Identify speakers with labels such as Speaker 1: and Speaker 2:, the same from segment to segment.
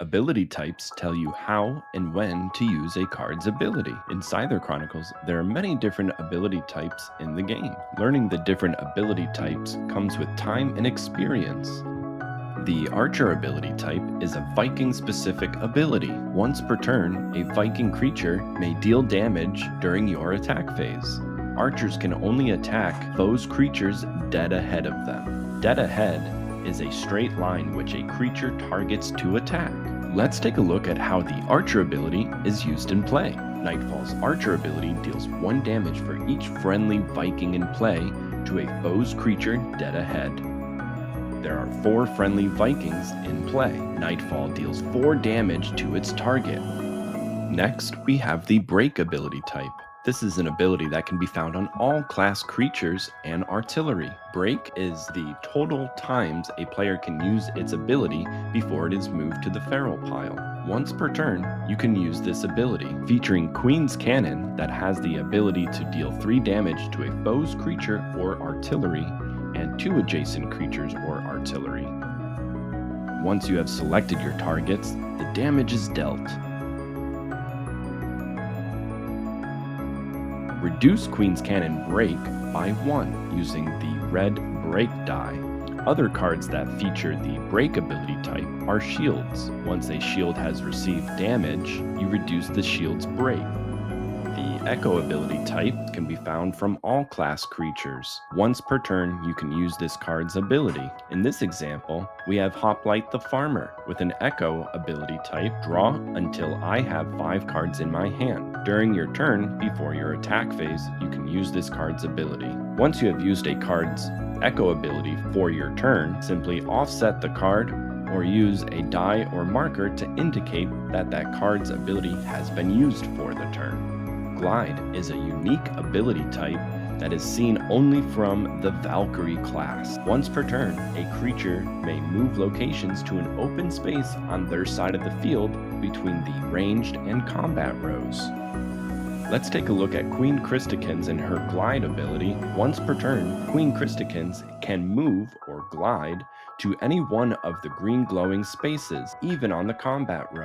Speaker 1: Ability types tell you how and when to use a card's ability. In Seither Chronicles, there are many different ability types in the game. Learning the different ability types comes with time and experience. The Archer ability type is a Viking-specific ability. Once per turn, a Viking creature may deal damage during your attack phase. Archers can only attack foes' creatures dead ahead of them. Dead ahead is a straight line which a creature targets to attack. Let's take a look at how the Archer ability is used in play. Nightfall's Archer ability deals 1 damage for each friendly Viking in play to a foe's creature dead ahead. There are 4 friendly Vikings in play. Nightfall deals 4 damage to its target. Next, we have the Break ability type. This is an ability that can be found on all class creatures and artillery. Break is the total times a player can use its ability before it is moved to the feral pile. Once per turn, you can use this ability, featuring Queen's Cannon that has the ability to deal 3 damage to a foe's creature or artillery, and 2 adjacent creatures or artillery. Once you have selected your targets, the damage is dealt. Reduce Queen's Cannon Break by 1 using the red Break die. Other cards that feature the Break ability type are shields. Once a shield has received damage, you reduce the shield's break. The Echo ability type can be found from all class creatures. Once per turn, you can use this card's ability. In this example, we have Hoplite the Farmer. With an Echo ability type, draw until I have 5 cards in my hand. During your turn, before your attack phase, you can use this card's ability. Once you have used a card's Echo ability for your turn, simply offset the card or use a die or marker to indicate that that card's ability has been used for the turn. Glide is a unique ability type that is seen only from the Valkyrie class. Once per turn, a creature may move locations to an open space on their side of the field between the ranged and combat rows. Let's take a look at Queen Christikins and her glide ability. Once per turn, Queen Christikins can move or glide to any one of the green glowing spaces, even on the combat row.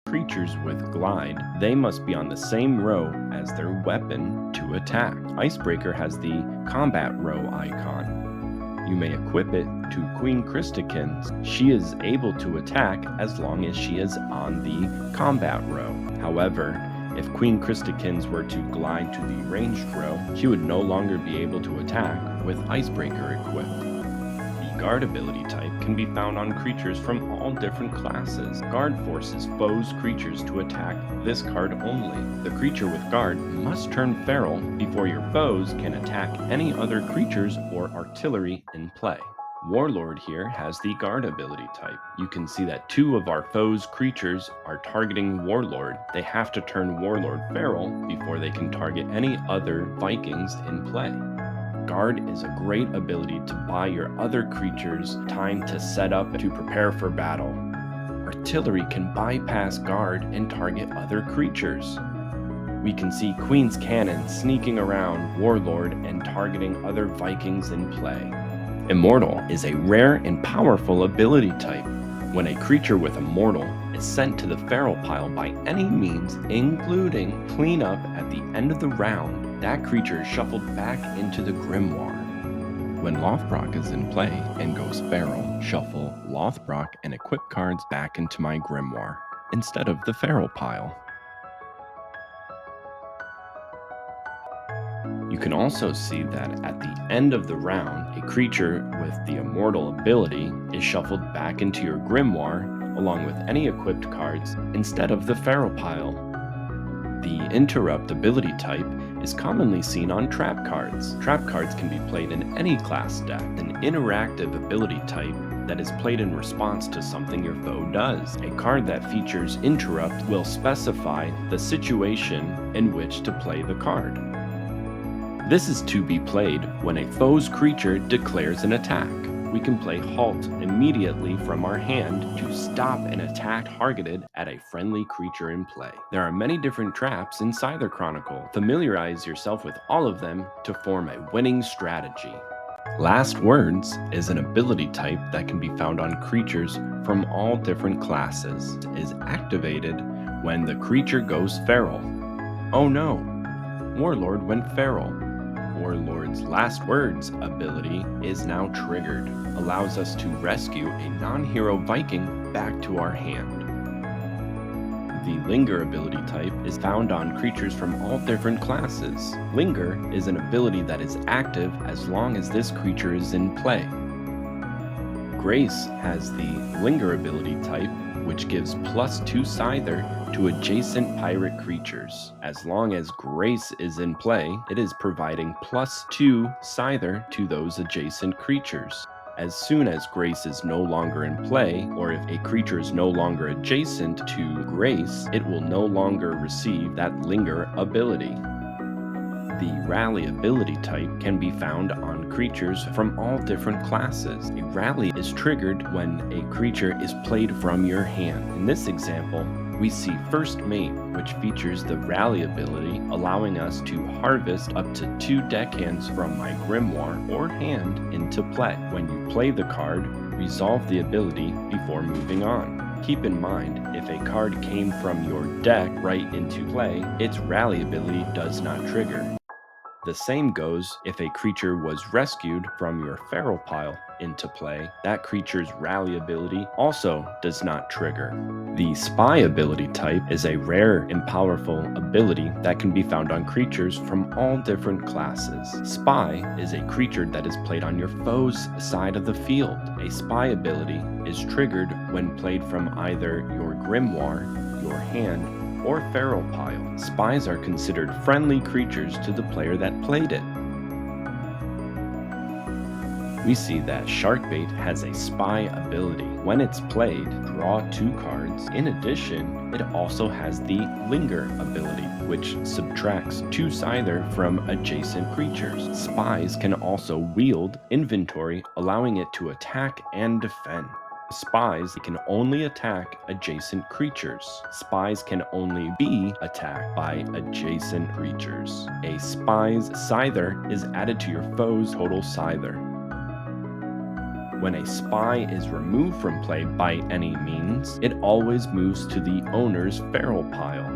Speaker 1: Creatures with glide, they must be on the same row as their weapon to attack. Icebreaker has the combat row icon. You may equip it to Queen Christikins. She is able to attack as long as she is on the combat row. However, if Queen Christikins were to glide to the ranged row, she would no longer be able to attack with Icebreaker equipped. The Guard ability type can be found on creatures from all different classes. Guard forces foes' creatures to attack this card only. The creature with Guard must turn feral before your foes can attack any other creatures or artillery in play. Warlord here has the Guard ability type. You can see that 2 of our foes' creatures are targeting Warlord. They have to turn Warlord feral before they can target any other Vikings in play. Guard is a great ability to buy your other creatures time to set up to prepare for battle. Artillery can bypass Guard and target other creatures. We can see Queen's Cannon sneaking around Warlord and targeting other Vikings in play. Immortal is a rare and powerful ability type. When a creature with Immortal is sent to the feral pile by any means, including cleanup at the end of the round, that creature is shuffled back into the Grimoire. When Lothbrok is in play and goes feral, shuffle Lothbrok and equip cards back into my Grimoire instead of the feral pile. You can also see that at the end of the round, a creature with the Immortal ability is shuffled back into your Grimoire along with any equipped cards instead of the feral pile. The Interrupt ability type is commonly seen on trap cards. Trap cards can be played in any class deck. An interactive ability type that is played in response to something your foe does. A card that features Interrupt will specify the situation in which to play the card. This is to be played when a foe's creature declares an attack. We can play Halt immediately from our hand to stop an attack targeted at a friendly creature in play. There are many different traps in Seither Chronicle. Familiarize yourself with all of them to form a winning strategy. Last Words is an ability type that can be found on creatures from all different classes. It is activated when the creature goes feral. Oh no! Warlord went feral. Warlord's Last Words ability is now triggered, allows us to rescue a non-hero Viking back to our hand. The Linger ability type is found on creatures from all different classes. Linger is an ability that is active as long as this creature is in play. Grace has the Linger ability type, which gives +2 Seither to adjacent pirate creatures. As long as Grace is in play, it is providing +2 Seither to those adjacent creatures. As soon as Grace is no longer in play, or if a creature is no longer adjacent to Grace, it will no longer receive that Linger ability. The Rally ability type can be found on creatures from all different classes. A rally is triggered when a creature is played from your hand. In this example, we see First Mate, which features the Rally ability, allowing us to harvest up to 2 deckhands from my grimoire or hand into play. When you play the card, resolve the ability before moving on. Keep in mind, if a card came from your deck right into play, its Rally ability does not trigger. The same goes if a creature was rescued from your feral pile into play, that creature's rally ability also does not trigger. The Spy ability type is a rare and powerful ability that can be found on creatures from all different classes. Spy is a creature that is played on your foe's side of the field. A Spy ability is triggered when played from either your grimoire, your hand, or feral pile. Spies are considered friendly creatures to the player that played it. We see that Sharkbait has a Spy ability. When it's played, draw 2 cards. In addition, it also has the Linger ability, which subtracts 2 Seither from adjacent creatures. Spies can also wield inventory, allowing it to attack and defend. Spies can only attack adjacent creatures. Spies can only be attacked by adjacent creatures. A Spy's Seither is added to your foe's total Seither. When a spy is removed from play by any means, it always moves to the owner's feral pile.